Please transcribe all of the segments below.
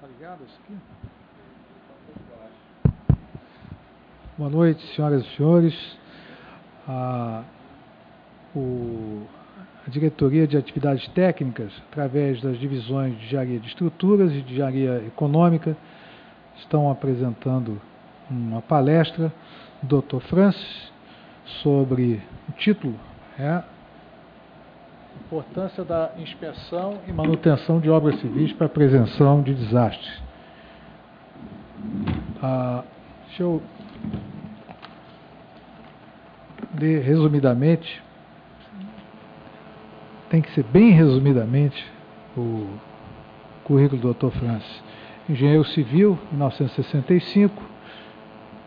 ligado isso aqui? Boa noite, senhoras e senhores. A Diretoria de Atividades Técnicas, através das divisões de engenharia de estruturas e de engenharia econômica, estão apresentando uma palestra do Dr. Francis sobre o título Importância da inspeção e manutenção de obras civis para a prevenção de desastres. Deixa eu ler resumidamente, tem que ser bem resumidamente, o currículo do Dr. Francis. Engenheiro civil, 1965,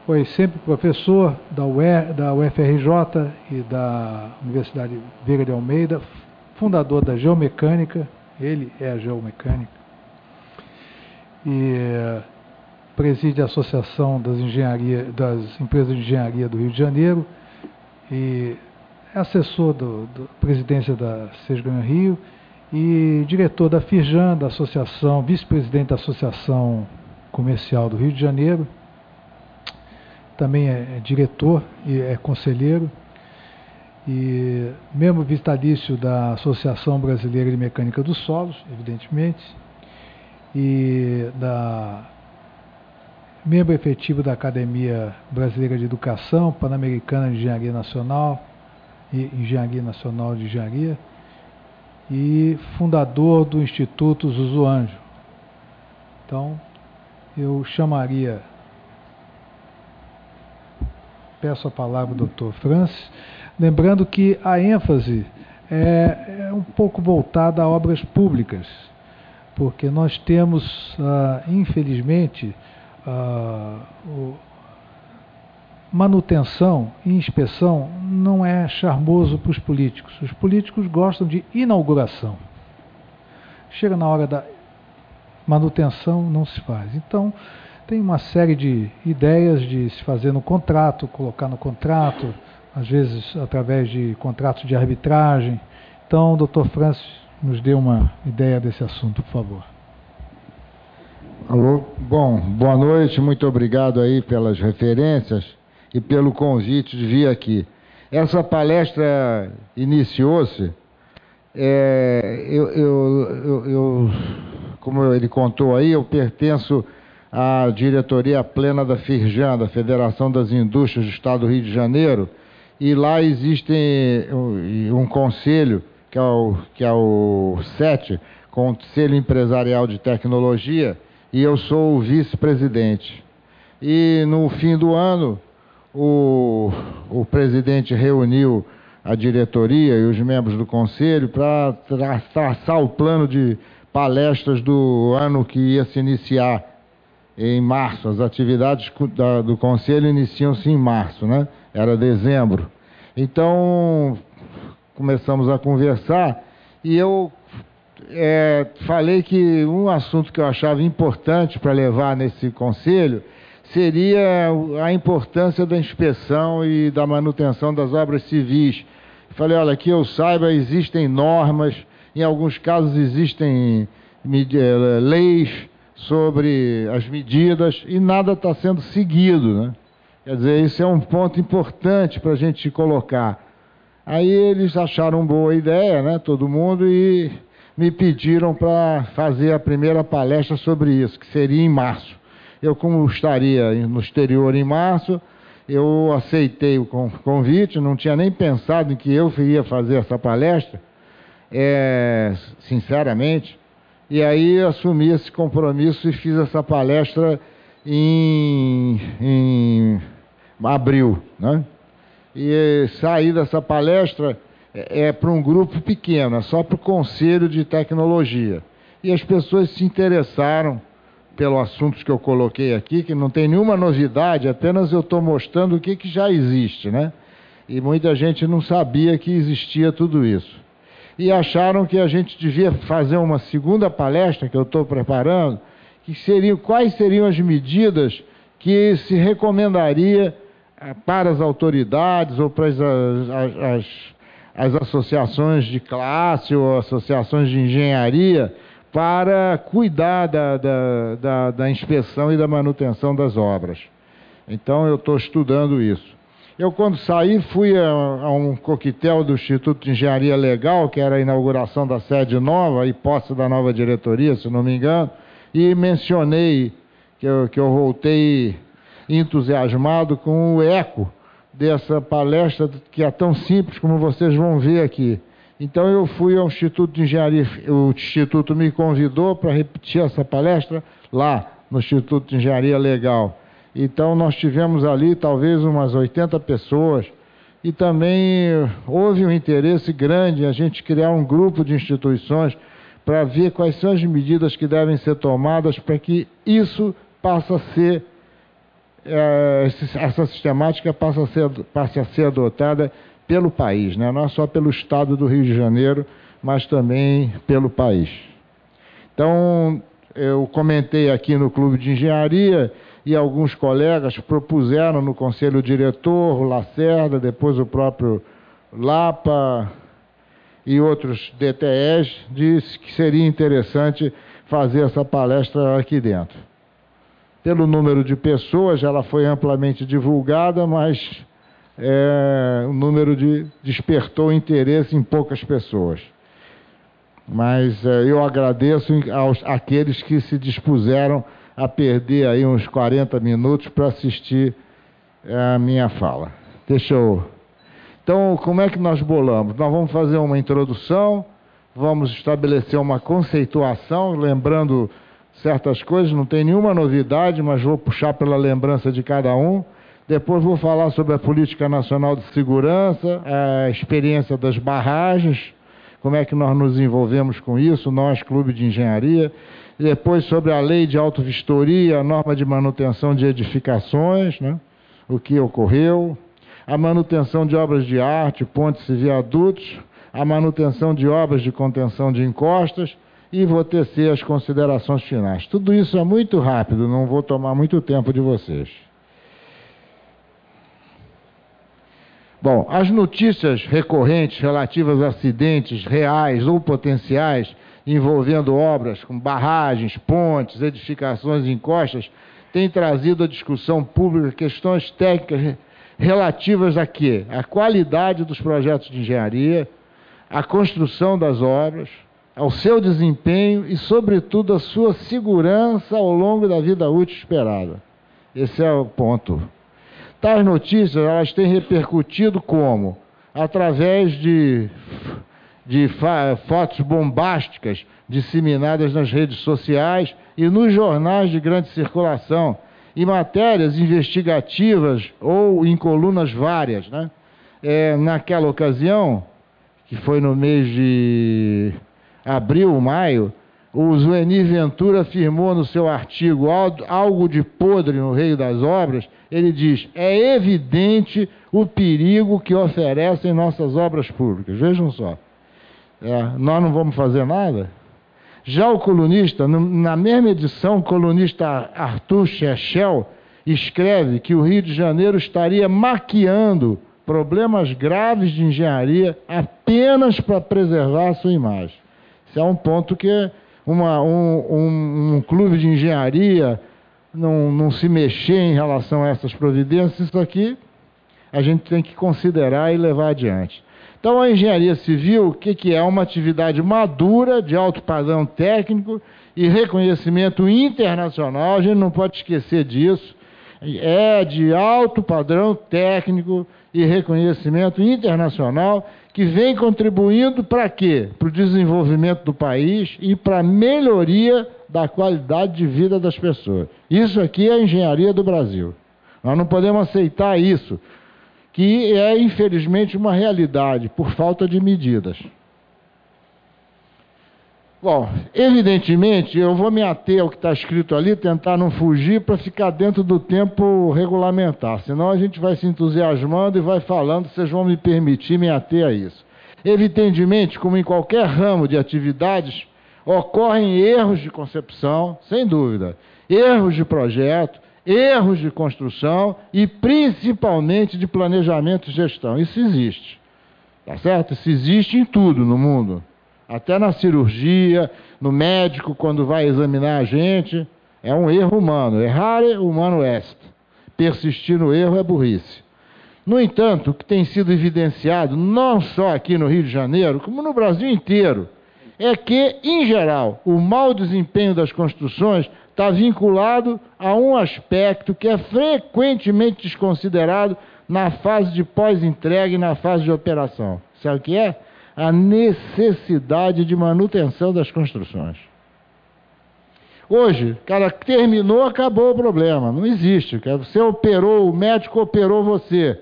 foi sempre professor da UFRJ e da Universidade Veiga de Almeida, fundador da geomecânica, ele é a geomecânica, e preside a Associação das Empresas de Engenharia do Rio de Janeiro, e é assessor da presidência da Sesgan Rio e diretor da Firjan, da Associação, vice-presidente da Associação Comercial do Rio de Janeiro, também é diretor e é conselheiro, e membro vitalício da Associação Brasileira de Mecânica dos Solos, evidentemente, e membro efetivo da Academia Brasileira de Educação, Pan-Americana de Engenharia Nacional e Engenharia Nacional de Engenharia, e fundador do Instituto Zuzuanjo. Então, eu peço a palavra ao Dr. Francis, lembrando que a ênfase é um pouco voltada a obras públicas, porque nós temos, infelizmente, manutenção e inspeção não é charmoso para os políticos. Os políticos gostam de inauguração. Chega na hora da manutenção, não se faz. Então, tem uma série de ideias de se fazer no contrato, colocar no contrato, às vezes através de contratos de arbitragem. Então, o Dr. Francis nos dê uma ideia desse assunto, por favor. Alô, bom, boa noite, muito obrigado aí pelas referências e pelo convite de vir aqui. Essa palestra iniciou-se, como ele contou aí, eu pertenço à diretoria plena da Firjan, da Federação das Indústrias do Estado do Rio de Janeiro, e lá existe um conselho, que é o CET, Conselho Empresarial de Tecnologia, e eu sou o vice-presidente. E no fim do ano, o presidente reuniu a diretoria e os membros do conselho para traçar o plano de palestras do ano que ia se iniciar em março. As atividades do conselho iniciam-se em março, né? Era dezembro. Então, começamos a conversar e eu falei que um assunto que eu achava importante para levar nesse conselho seria a importância da inspeção e da manutenção das obras civis. Falei, olha, que eu saiba, existem normas, em alguns casos existem leis sobre as medidas e nada está sendo seguido, né? Quer dizer, isso é um ponto importante para a gente colocar. Aí eles acharam boa ideia, né, todo mundo, e me pediram para fazer a primeira palestra sobre isso, que seria em março. Eu, como estaria no exterior em março, eu aceitei o convite, não tinha nem pensado em que eu iria fazer essa palestra, sinceramente, e aí assumi esse compromisso e fiz essa palestra em abril, né? E saí dessa palestra para um grupo pequeno, só para o Conselho de Tecnologia. E as pessoas se interessaram pelos assuntos que eu coloquei aqui, que não tem nenhuma novidade, apenas eu estou mostrando o que já existe, né? E muita gente não sabia que existia tudo isso. E acharam que a gente devia fazer uma segunda palestra, que eu estou preparando, quais seriam as medidas que se recomendaria para as autoridades ou para as associações de classe ou associações de engenharia para cuidar da inspeção e da manutenção das obras. Então, eu estou estudando isso. Eu, quando saí, fui a um coquetel do Instituto de Engenharia Legal, que era a inauguração da sede nova e posse da nova diretoria, se não me engano, e mencionei que eu voltei entusiasmado com o eco dessa palestra, que é tão simples como vocês vão ver aqui. Então, eu fui ao Instituto de Engenharia, o Instituto me convidou para repetir essa palestra lá, no Instituto de Engenharia Legal. Então, nós tivemos ali talvez umas 80 pessoas e também houve um interesse grande em a gente criar um grupo de instituições para ver quais são as medidas que devem ser tomadas para que isso passe a ser, essa sistemática passe a ser adotada pelo país, né? Não é só pelo Estado do Rio de Janeiro, mas também pelo país. Então, eu comentei aqui no Clube de Engenharia e alguns colegas propuseram no Conselho Diretor, o Lacerda, depois o próprio Lapa e outros DTEs, disse que seria interessante fazer essa palestra aqui dentro. Pelo número de pessoas, ela foi amplamente divulgada, mas o número despertou interesse em poucas pessoas. Mas eu agradeço àqueles que se dispuseram a perder aí uns 40 minutos para assistir a minha fala. Então, como é que nós bolamos? Nós vamos fazer uma introdução, vamos estabelecer uma conceituação, lembrando certas coisas, não tem nenhuma novidade, mas vou puxar pela lembrança de cada um. Depois vou falar sobre a Política Nacional de Segurança, a experiência das barragens, como é que nós nos envolvemos com isso, nós, Clube de Engenharia. Depois sobre a Lei de Autovistoria, a norma de manutenção de edificações, né? O que ocorreu, a manutenção de obras de arte, pontes e viadutos, a manutenção de obras de contenção de encostas, e vou tecer as considerações finais. Tudo isso é muito rápido, não vou tomar muito tempo de vocês. Bom, as notícias recorrentes relativas a acidentes reais ou potenciais envolvendo obras com barragens, pontes, edificações e encostas têm trazido à discussão pública questões técnicas relativas a quê? A qualidade dos projetos de engenharia, a construção das obras, ao seu desempenho e, sobretudo, a sua segurança ao longo da vida útil esperada. Esse é o ponto. Tais notícias, elas têm repercutido como? Através de fotos bombásticas disseminadas nas redes sociais e nos jornais de grande circulação, e matérias investigativas ou em colunas várias, né? Naquela ocasião, que foi no mês de abril, maio, o Zueni Ventura afirmou no seu artigo Algo de Podre no Rei das Obras. Ele diz: é evidente o perigo que oferecem nossas obras públicas. Vejam só, nós não vamos fazer nada? Já o colunista, na mesma edição, o colunista Arthur Chechel escreve que o Rio de Janeiro estaria maquiando problemas graves de engenharia apenas para preservar a sua imagem. Isso é um ponto que um clube de engenharia não se mexer em relação a essas providências. Isso aqui a gente tem que considerar e levar adiante. Então, a engenharia civil, o que é? Uma atividade madura, de alto padrão técnico e reconhecimento internacional, a gente não pode esquecer disso, é de alto padrão técnico e reconhecimento internacional, que vem contribuindo para quê? Para o desenvolvimento do país e para a melhoria da qualidade de vida das pessoas. Isso aqui é a engenharia do Brasil. Nós não podemos aceitar isso, que é, infelizmente, uma realidade, por falta de medidas. Bom, evidentemente, eu vou me ater ao que está escrito ali, tentar não fugir para ficar dentro do tempo regulamentar, senão a gente vai se entusiasmando e vai falando, vocês vão me permitir me ater a isso. Evidentemente, como em qualquer ramo de atividades, ocorrem erros de concepção, sem dúvida, erros de projeto, erros de construção e principalmente de planejamento e gestão. Isso existe, tá certo? Isso existe em tudo no mundo. Até na cirurgia, no médico, quando vai examinar a gente, é um erro humano. Errare humano est. Persistir no erro é burrice. No entanto, o que tem sido evidenciado, não só aqui no Rio de Janeiro, como no Brasil inteiro, é que, em geral, o mau desempenho das construções está vinculado a um aspecto que é frequentemente desconsiderado na fase de pós-entrega e na fase de operação. Sabe o que é? A necessidade de manutenção das construções. Hoje, cara, terminou, acabou o problema. Não existe. Você operou, o médico operou você.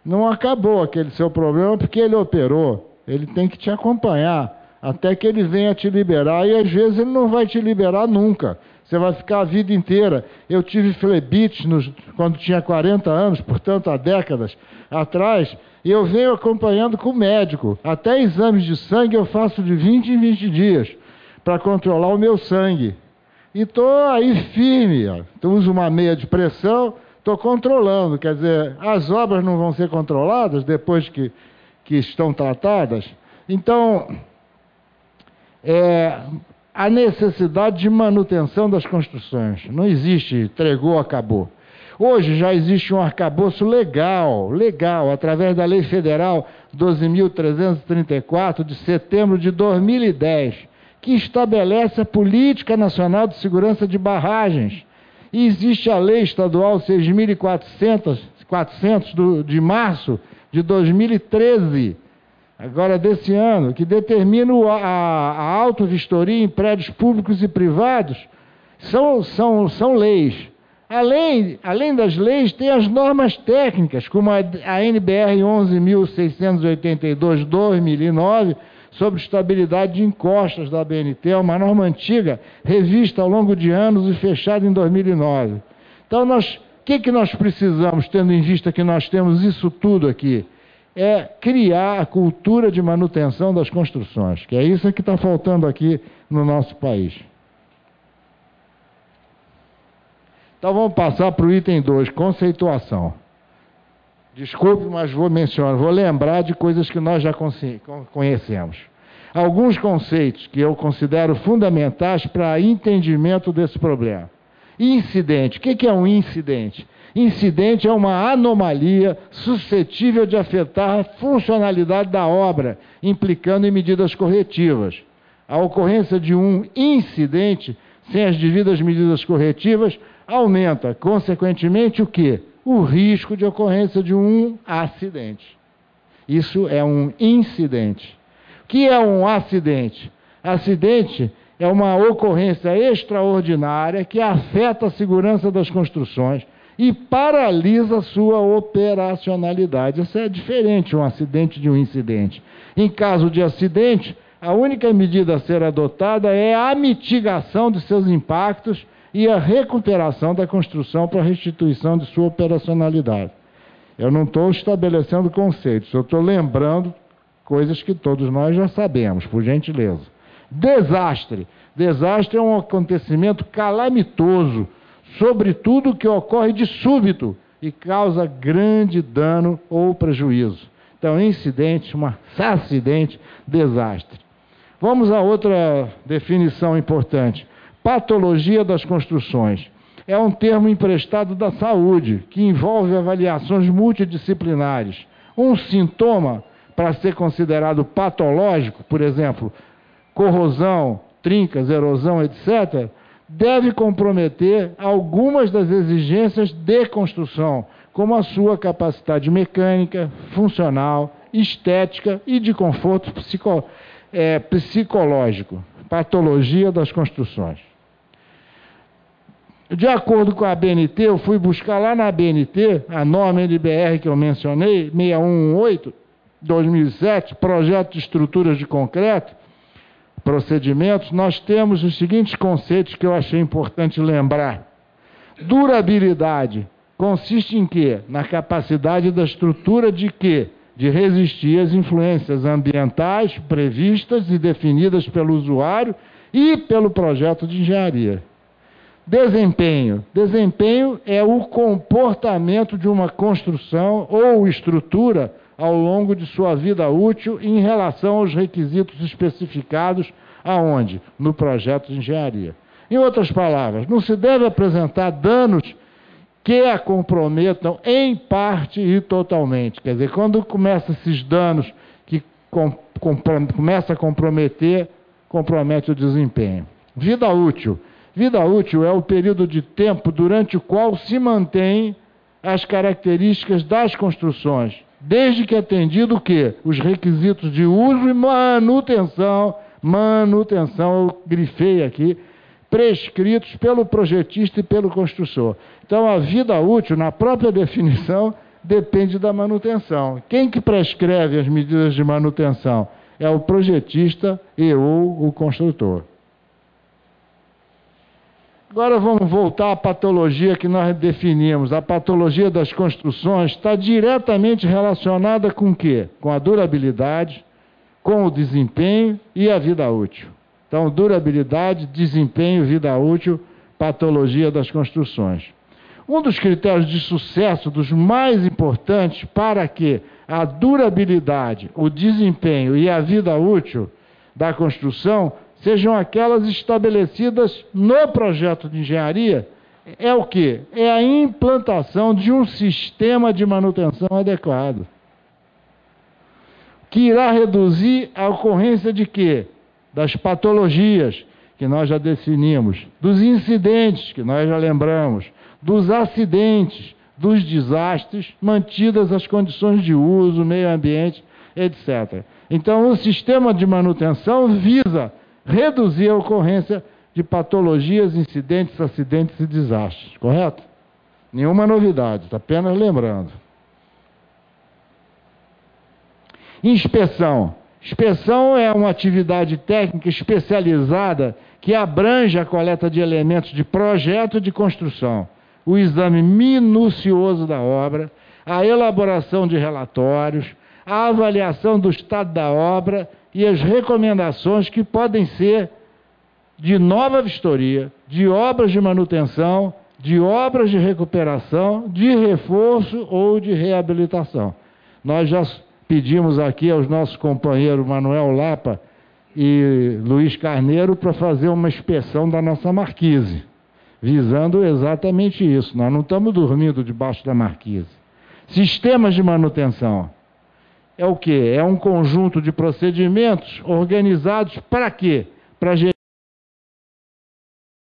Não acabou aquele seu problema porque ele operou. Ele tem que te acompanhar até que ele venha te liberar. E às vezes ele não vai te liberar nunca. Você vai ficar a vida inteira. Eu tive flebite quando tinha 40 anos, portanto há décadas atrás, e eu venho acompanhando com o médico. Até exames de sangue eu faço de 20 em 20 dias para controlar o meu sangue. E estou aí firme. Então, uso uma meia de pressão, estou controlando. Quer dizer, as obras não vão ser controladas depois que estão tratadas. Então, a necessidade de manutenção das construções. Não existe, entregou, acabou. Hoje já existe um arcabouço legal, através da Lei Federal 12.334, de setembro de 2010, que estabelece a Política Nacional de Segurança de Barragens. E existe a Lei Estadual 6.400 de março de 2013, agora desse ano, que determina a auto-vistoria em prédios públicos e privados. São leis. Além das leis, tem as normas técnicas, como a NBR 11.682/2009, sobre estabilidade de encostas da ABNT, é uma norma antiga, revista ao longo de anos e fechada em 2009. Então, o que nós precisamos, tendo em vista que nós temos isso tudo aqui? É criar a cultura de manutenção das construções, que é isso que está faltando aqui no nosso país. Então, vamos passar para o item 2, conceituação. Desculpe, mas vou lembrar de coisas que nós já conhecemos. Alguns conceitos que eu considero fundamentais para entendimento desse problema. Incidente. O que é um incidente? Incidente é uma anomalia suscetível de afetar a funcionalidade da obra, implicando em medidas corretivas. A ocorrência de um incidente, sem as devidas medidas corretivas, aumenta, consequentemente, o quê? O risco de ocorrência de um acidente. Isso é um incidente. O que é um acidente? Acidente é uma ocorrência extraordinária que afeta a segurança das construções e paralisa sua operacionalidade. Isso é diferente, um acidente de um incidente. Em caso de acidente, a única medida a ser adotada é a mitigação de seus impactos e a recuperação da construção para a restituição de sua operacionalidade. Eu não estou estabelecendo conceitos, eu estou lembrando coisas que todos nós já sabemos, por gentileza. Desastre. Desastre é um acontecimento calamitoso, sobretudo que ocorre de súbito e causa grande dano ou prejuízo. Então, incidente, acidente, desastre. Vamos a outra definição importante. Patologia das construções. É um termo emprestado da saúde, que envolve avaliações multidisciplinares. Um sintoma, para ser considerado patológico, por exemplo, corrosão, trincas, erosão, etc., deve comprometer algumas das exigências de construção, como a sua capacidade mecânica, funcional, estética e de conforto psicológico. Patologia das construções. De acordo com a ABNT, eu fui buscar lá na ABNT, a norma NBR que eu mencionei, 6118/2007, projeto de estruturas de concreto, procedimentos, nós temos os seguintes conceitos que eu achei importante lembrar. Durabilidade consiste em quê? Na capacidade da estrutura de quê? De resistir às influências ambientais previstas e definidas pelo usuário e pelo projeto de engenharia. Desempenho. Desempenho é o comportamento de uma construção ou estrutura ao longo de sua vida útil em relação aos requisitos especificados aonde? No projeto de engenharia. Em outras palavras, não se deve apresentar danos que a comprometam em parte e totalmente. Quer dizer, quando começam esses danos que começa a comprometer, compromete o desempenho. Vida útil. Vida útil é o período de tempo durante o qual se mantém as características das construções, desde que atendido o quê? Os requisitos de uso e manutenção, eu grifei aqui, prescritos pelo projetista e pelo construtor. Então, a vida útil, na própria definição, depende da manutenção. Quem que prescreve as medidas de manutenção? É o projetista ou o construtor. Agora vamos voltar à patologia que nós definimos. A patologia das construções está diretamente relacionada com o quê? Com a durabilidade, com o desempenho e a vida útil. Então, durabilidade, desempenho, vida útil, patologia das construções. Um dos critérios de sucesso, dos mais importantes, para que a durabilidade, o desempenho e a vida útil da construção sejam aquelas estabelecidas no projeto de engenharia, é o quê? É a implantação de um sistema de manutenção adequado, que irá reduzir a ocorrência de quê? Das patologias, que nós já definimos, dos incidentes, que nós já lembramos, dos acidentes, dos desastres, mantidas as condições de uso, meio ambiente, etc. Então, o sistema de manutenção visa reduzir a ocorrência de patologias, incidentes, acidentes e desastres, correto? Nenhuma novidade, está apenas lembrando. Inspeção. Inspeção é uma atividade técnica especializada que abrange a coleta de elementos de projeto e de construção, o exame minucioso da obra, a elaboração de relatórios, a avaliação do estado da obra e as recomendações que podem ser de nova vistoria, de obras de manutenção, de obras de recuperação, de reforço ou de reabilitação. Nós já pedimos aqui aos nossos companheiros Manuel Lapa e Luiz Carneiro para fazer uma inspeção da nossa marquise, visando exatamente isso. Nós não estamos dormindo debaixo da marquise. Sistemas de manutenção. É o quê? É um conjunto de procedimentos organizados para quê? Para